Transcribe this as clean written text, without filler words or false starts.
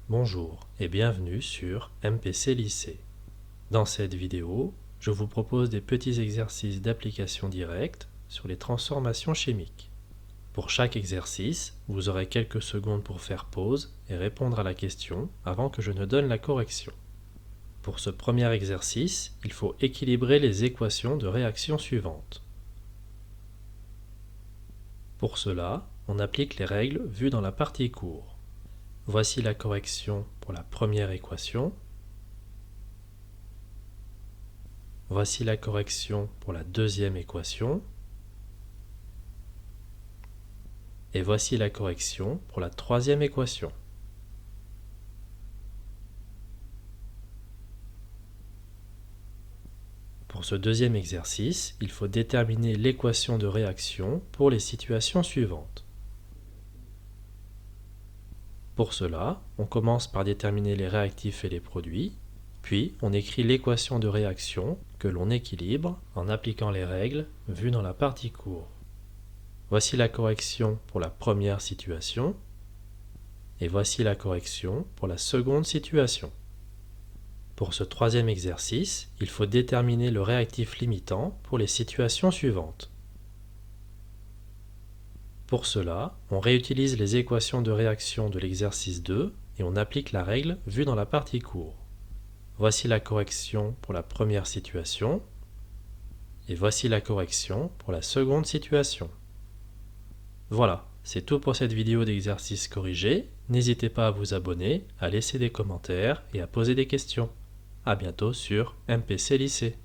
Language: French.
Bonjour et bienvenue sur MPC Lycée. Dans cette vidéo, je vous propose des petits exercices d'application directe sur les transformations chimiques. Pour chaque exercice, vous aurez quelques secondes pour faire pause et répondre à la question avant que je ne donne la correction. Pour ce premier exercice, il faut équilibrer les équations de réaction suivantes. Pour cela, on applique les règles vues dans la partie cours. Voici la correction pour la première équation. Voici la correction pour la deuxième équation. Et voici la correction pour la troisième équation. Pour ce deuxième exercice, il faut déterminer l'équation de réaction pour les situations suivantes. Pour cela, on commence par déterminer les réactifs et les produits, puis on écrit l'équation de réaction que l'on équilibre en appliquant les règles vues dans la partie cours. Voici la correction pour la première situation, et voici la correction pour la seconde situation. Pour ce troisième exercice, il faut déterminer le réactif limitant pour les situations suivantes. Pour cela, on réutilise les équations de réaction de l'exercice 2 et on applique la règle vue dans la partie cours. Voici la correction pour la première situation et voici la correction pour la seconde situation. Voilà, c'est tout pour cette vidéo d'exercice corrigé. N'hésitez pas à vous abonner, à laisser des commentaires et à poser des questions. À bientôt sur MPC Lycée.